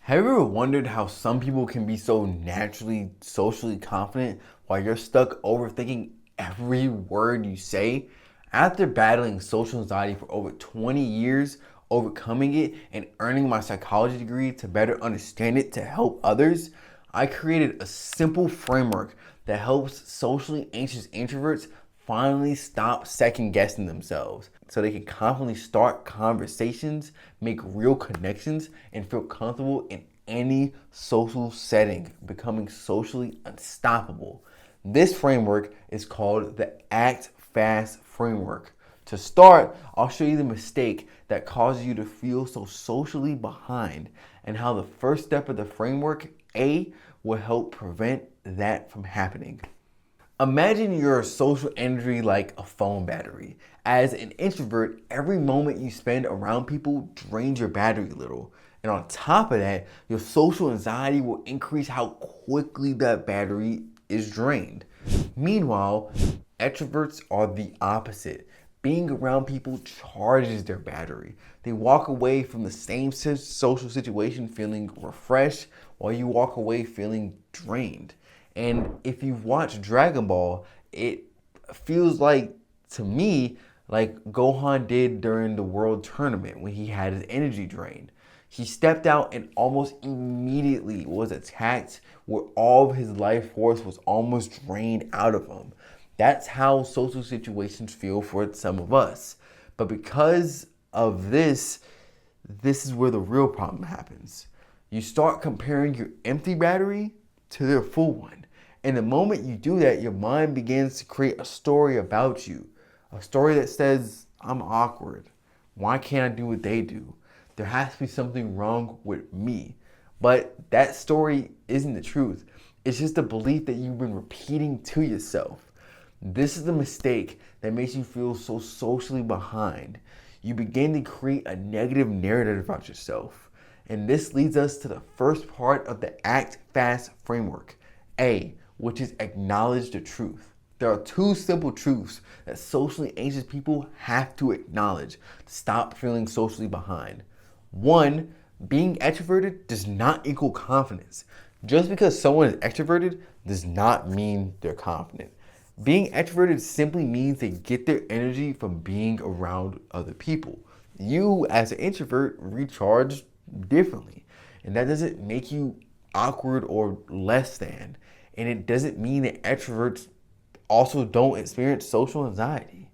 Have you ever wondered how some people can be so naturally socially confident while you're stuck overthinking every word you say? After battling social anxiety for over 20 years, overcoming it, and earning my psychology degree to better understand it to help others, I created a simple framework that helps socially anxious introverts finally stop second guessing themselves so they can confidently start conversations, make real connections, and feel comfortable in any social setting, becoming socially unstoppable. This framework is called the Act Fast framework. To start, I'll show you the mistake that causes you to feel so socially behind and how the first step of the framework, A, will help prevent that from happening. Imagine your social energy like a phone battery. As an introvert, every moment you spend around people drains your battery a little. And on top of that, your social anxiety will increase how quickly that battery is drained. Meanwhile, extroverts are the opposite. Being around people charges their battery. They walk away from the same social situation feeling refreshed while you walk away feeling drained. And if you've watched Dragon Ball, it feels like, to me, like Gohan did during the World Tournament when he had his energy drained. He stepped out and almost immediately was attacked where all of his life force was almost drained out of him. That's how social situations feel for some of us. But because of this is where the real problem happens. You start comparing your empty battery to their full one. And the moment you do that, your mind begins to create a story about you. A story that says, I'm awkward. Why can't I do what they do? There has to be something wrong with me. But that story isn't the truth. It's just a belief that you've been repeating to yourself. This is the mistake that makes you feel so socially behind. You begin to create a negative narrative about yourself. And this leads us to the first part of the Act Fast framework, A, which is acknowledge the truth. There are two simple truths that socially anxious people have to acknowledge to stop feeling socially behind. One, being extroverted does not equal confidence. Just because someone is extroverted does not mean they're confident. Being extroverted simply means they get their energy from being around other people. You, as an introvert, recharge differently. And that doesn't make you awkward or less than. And it doesn't mean that extroverts also don't experience social anxiety.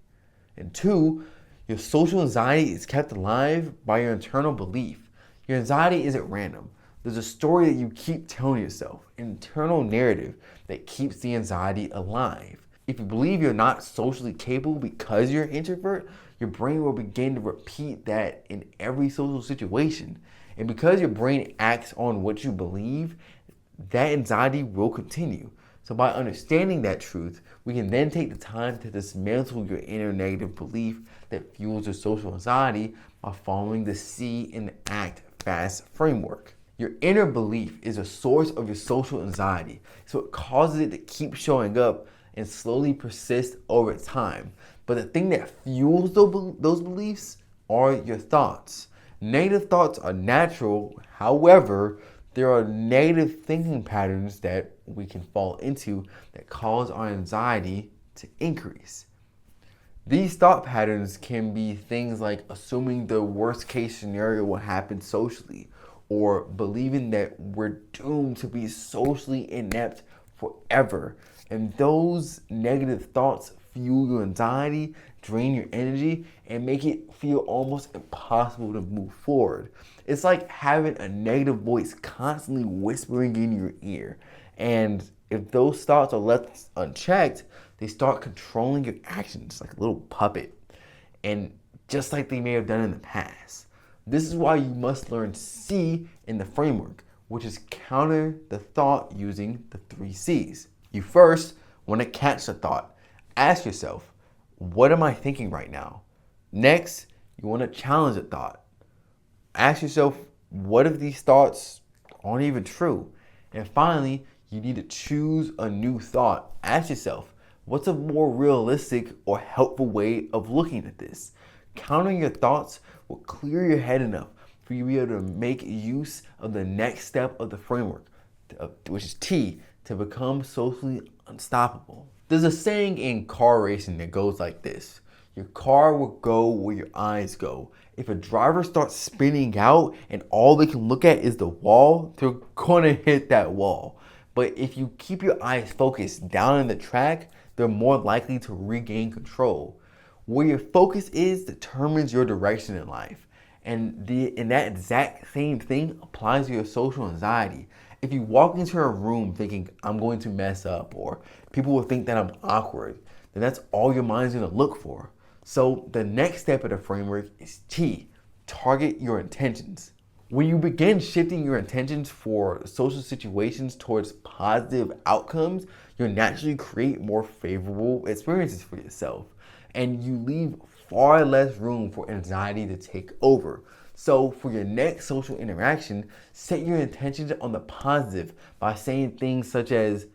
And two, your social anxiety is kept alive by your internal belief. Your anxiety isn't random. There's a story that you keep telling yourself, an internal narrative that keeps the anxiety alive. If you believe you're not socially capable because you're an introvert, your brain will begin to repeat that in every social situation. And because your brain acts on what you believe, that anxiety will continue. So by understanding that truth, we can then take the time to dismantle your inner negative belief that fuels your social anxiety by following the C in the Act Fast framework. Your inner belief is a source of your social anxiety, so it causes it to keep showing up and slowly persist over time. But the thing that fuels those beliefs are your thoughts. Negative thoughts are natural, however, there are negative thinking patterns that we can fall into that cause our anxiety to increase. These thought patterns can be things like assuming the worst case scenario will happen socially, or believing that we're doomed to be socially inept forever. And those negative thoughts fuel your anxiety, drain your energy, and make it feel almost impossible to move forward. It's like having a negative voice constantly whispering in your ear. And if those thoughts are left unchecked, they start controlling your actions like a little puppet. And just like they may have done in the past. This is why you must learn C in the framework, which is counter the thought using the 3 C's. You first want to catch the thought. Ask yourself, what am I thinking right now? Next, you want to challenge the thought. Ask yourself, what if these thoughts aren't even true? And finally, you need to choose a new thought. Ask yourself, what's a more realistic or helpful way of looking at this? Countering your thoughts will clear your head enough for for you to be able to make use of the next step of the framework, which is T, to become socially unstoppable. There's a saying in car racing that goes like this: your car will go where your eyes go. If a driver starts spinning out and all they can look at is the wall, they're gonna hit that wall. But if you keep your eyes focused down in the track, they're more likely to regain control. Where your focus is determines your direction in life. And that exact same thing applies to your social anxiety. If you walk into a room thinking, I'm going to mess up, or people will think that I'm awkward, then that's all your mind's gonna look for. So the next step of the framework is T, target your intentions. When you begin shifting your intentions for social situations towards positive outcomes, you'll naturally create more favorable experiences for yourself. And you leave far less room for anxiety to take over. So for your next social interaction, set your intentions on the positive by saying things such as,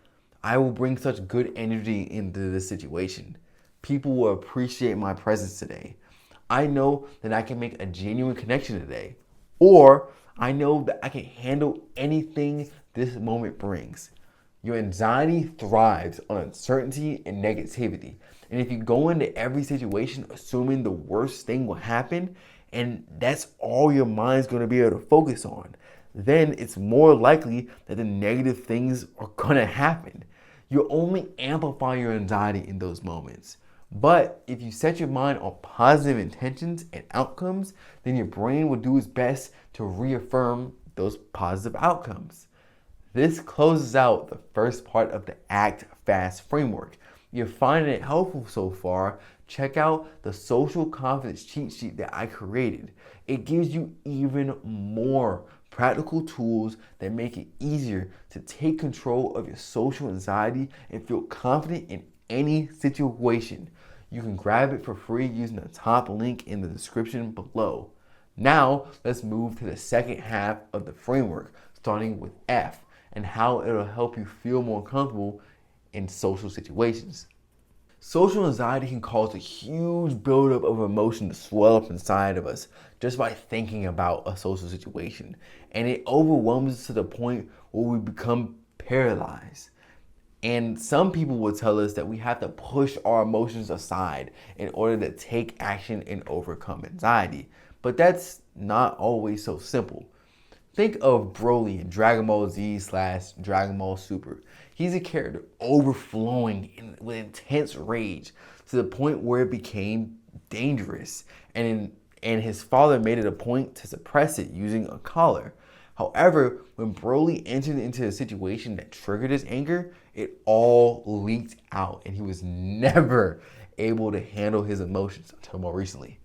I will bring such good energy into this situation. People will appreciate my presence today. I know that I can make a genuine connection today. Or I know that I can handle anything this moment brings. Your anxiety thrives on uncertainty and negativity. And if you go into every situation assuming the worst thing will happen, and that's all your mind's going to be able to focus on, then it's more likely that the negative things are going to happen. You'll only amplify your anxiety in those moments. But if you set your mind on positive intentions and outcomes, then your brain will do its best to reaffirm those positive outcomes. This closes out the first part of the Act Fast framework. You're finding it helpful so far, check out the social confidence cheat sheet that I created. It gives you even more practical tools that make it easier to take control of your social anxiety and feel confident in any situation. You can grab it for free using the top link in the description below. Now, let's move to the second half of the framework, starting with F, and how it'll help you feel more comfortable in social situations. Social anxiety can cause a huge buildup of emotion to swell up inside of us just by thinking about a social situation. And it overwhelms us to the point where we become paralyzed. And some people will tell us that we have to push our emotions aside in order to take action and overcome anxiety. But that's not always so simple. Think of Broly in Dragon Ball Z / Dragon Ball Super. He's a character overflowing with intense rage to the point where it became dangerous. And his father made it a point to suppress it using a collar. However, when Broly entered into a situation that triggered his anger, it all leaked out and he was never able to handle his emotions until more recently.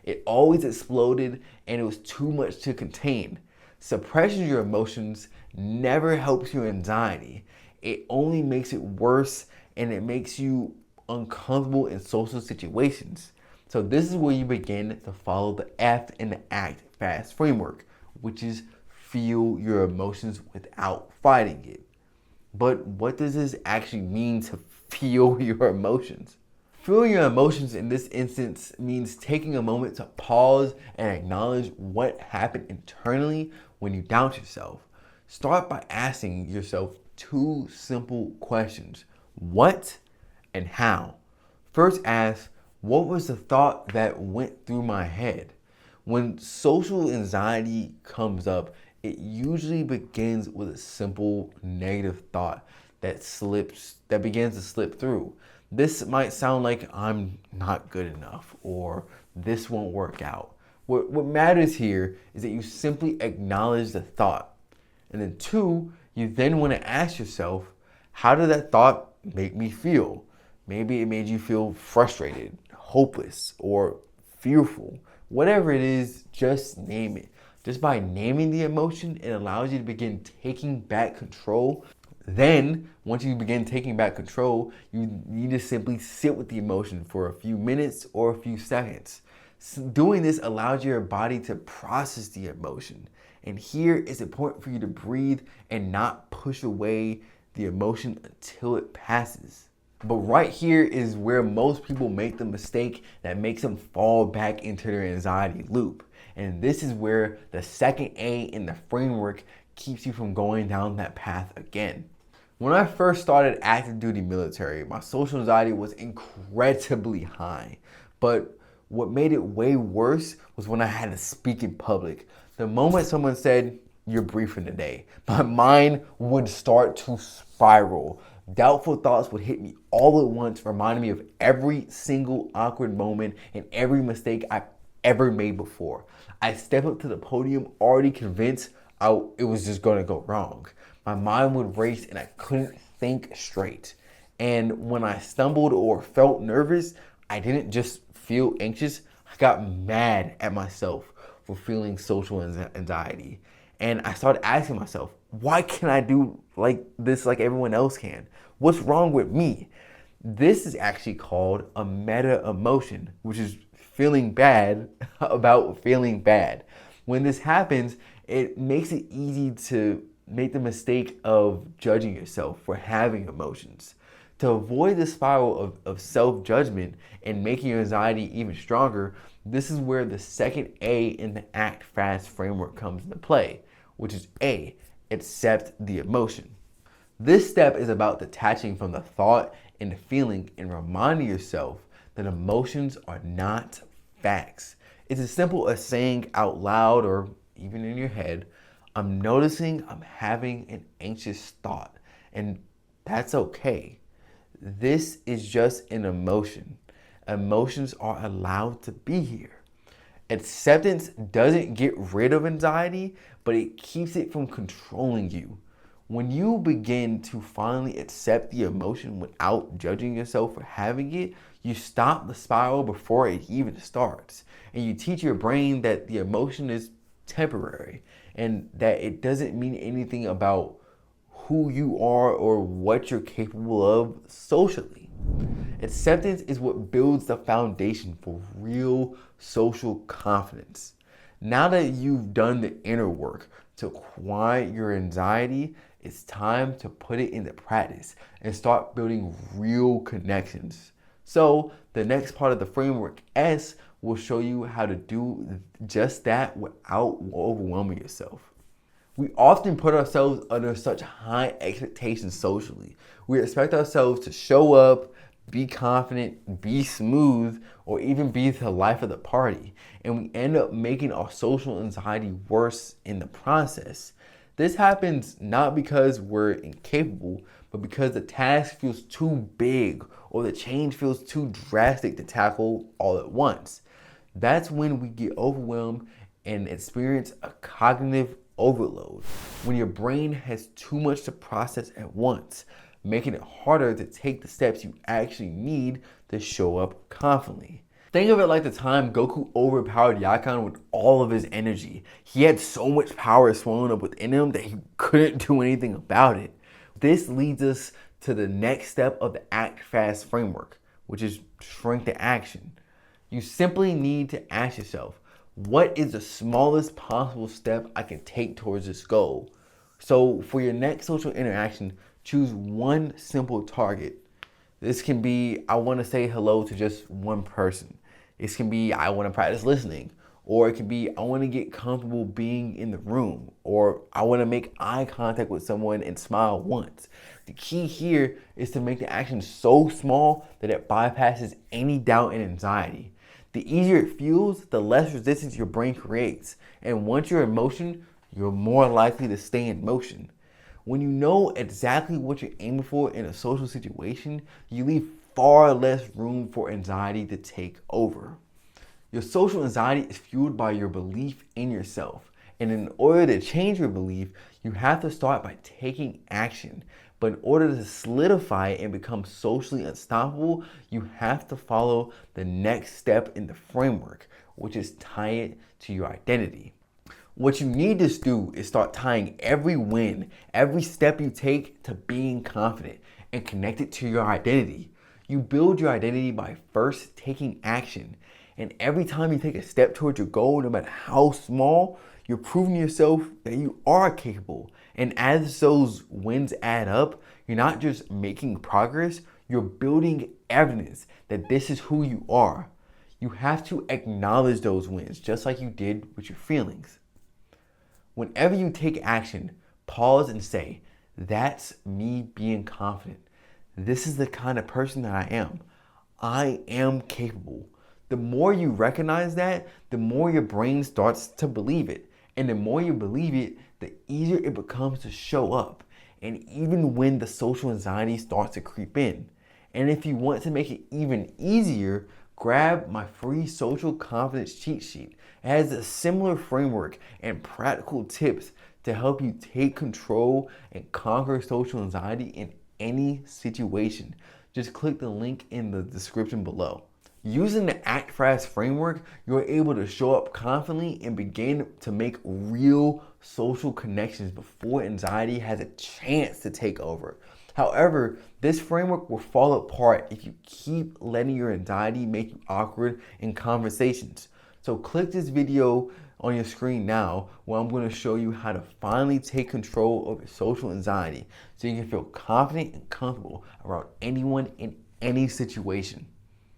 It always exploded and it was too much to contain. Suppressing your emotions never helps your anxiety. It only makes it worse and it makes you uncomfortable in social situations. So this is where you begin to follow the F in the Act Fast framework, which is feel your emotions without fighting it. But what does this actually mean to feel your emotions? Feeling your emotions in this instance means taking a moment to pause and acknowledge what happened internally when you doubt yourself. Start by asking yourself two simple questions: what and how? First ask, what was the thought that went through my head? When social anxiety comes up, it usually begins with a simple negative thought that begins to slip through. This might sound like I'm not good enough or this won't work out. What matters here is that you simply acknowledge the thought. And then two, you then want to ask yourself, how did that thought make me feel? Maybe it made you feel frustrated, hopeless, or fearful. Whatever it is, just name it. Just by naming the emotion, it allows you to begin taking back control. Then, once you begin taking back control, you need to simply sit with the emotion for a few minutes or a few seconds. So doing this allows your body to process the emotion. And here it's important for you to breathe and not push away the emotion until it passes. But right here is where most people make the mistake that makes them fall back into their anxiety loop. And this is where the second A in the framework keeps you from going down that path again. When I first started active duty military, my social anxiety was incredibly high. But what made it way worse was when I had to speak in public. The moment someone said, "You're briefing today," my mind would start to spiral. Doubtful thoughts would hit me all at once, reminding me of every single awkward moment and every mistake I've ever made before. I stepped up to the podium already convinced it was just gonna go wrong. My mind would race and I couldn't think straight. And when I stumbled or felt nervous, I didn't just feel anxious, I got mad at myself for feeling social anxiety. And I started asking myself, why can't I do like this like everyone else can? What's wrong with me? This is actually called a meta emotion, which is feeling bad about feeling bad. When this happens, it makes it easy to make the mistake of judging yourself for having emotions. To avoid the spiral of self-judgment and making your anxiety even stronger, this is where the second A in the Act Fast framework comes into play, which is A, accept the emotion. This step is about detaching from the thought and the feeling and reminding yourself that emotions are not facts. It's as simple as saying out loud or even in your head, "I'm noticing I'm having an anxious thought," and that's okay. This is just an emotion. Emotions are allowed to be here. Acceptance doesn't get rid of anxiety, but it keeps it from controlling you. When you begin to finally accept the emotion without judging yourself for having it, you stop the spiral before it even starts. And you teach your brain that the emotion is temporary and that it doesn't mean anything about who you are or what you're capable of socially. Acceptance is what builds the foundation for real social confidence. Now that you've done the inner work to quiet your anxiety, it's time to put it into practice and start building real connections. So the next part of the framework, S, will show you how to do just that without overwhelming yourself. We often put ourselves under such high expectations socially. We expect ourselves to show up, be confident, be smooth, or even be the life of the party. And we end up making our social anxiety worse in the process. This happens not because we're incapable, but because the task feels too big or the change feels too drastic to tackle all at once. That's when we get overwhelmed and experience a cognitive overload, when your brain has too much to process at once, making it harder to take the steps you actually need to show up confidently. Think of it like the time Goku overpowered Yakan with all of his energy. He had so much power swelling up within him that he couldn't do anything about it. This leads us to the next step of the Act Fast framework, which is shrink to action. You simply need to ask yourself, what is the smallest possible step I can take towards this goal? So for your next social interaction, choose one simple target. This can be, I want to say hello to just one person. This can be, I want to practice listening. Or it can be, I want to get comfortable being in the room. Or I want to make eye contact with someone and smile once. The key here is to make the action so small that it bypasses any doubt and anxiety. The easier it feels, the less resistance your brain creates. And once you're in motion, you're more likely to stay in motion. When you know exactly what you're aiming for in a social situation, you leave far less room for anxiety to take over. Your social anxiety is fueled by your belief in yourself. And in order to change your belief, you have to start by taking action. But in order to solidify it and become socially unstoppable, you have to follow the next step in the framework, which is tie it to your identity. What you need to do is start tying every win, every step you take to being confident and connect it to your identity. You build your identity by first taking action. And every time you take a step towards your goal, no matter how small, you're proving to yourself that you are capable. And as those wins add up, you're not just making progress, you're building evidence that this is who you are. You have to acknowledge those wins, just like you did with your feelings. Whenever you take action, pause and say, that's me being confident. This is the kind of person that I am. I am capable. The more you recognize that, the more your brain starts to believe it. And the more you believe it, the easier it becomes to show up. And even when the social anxiety starts to creep in. And if you want to make it even easier, grab my free social confidence cheat sheet. It has a similar framework and practical tips to help you take control and conquer social anxiety in any situation. Just click the link in the description below. Using the Act Fast framework, you're able to show up confidently and begin to make real social connections before anxiety has a chance to take over. However, this framework will fall apart if you keep letting your anxiety make you awkward in conversations. So click this video on your screen now where I'm going to show you how to finally take control over social anxiety so you can feel confident and comfortable around anyone in any situation.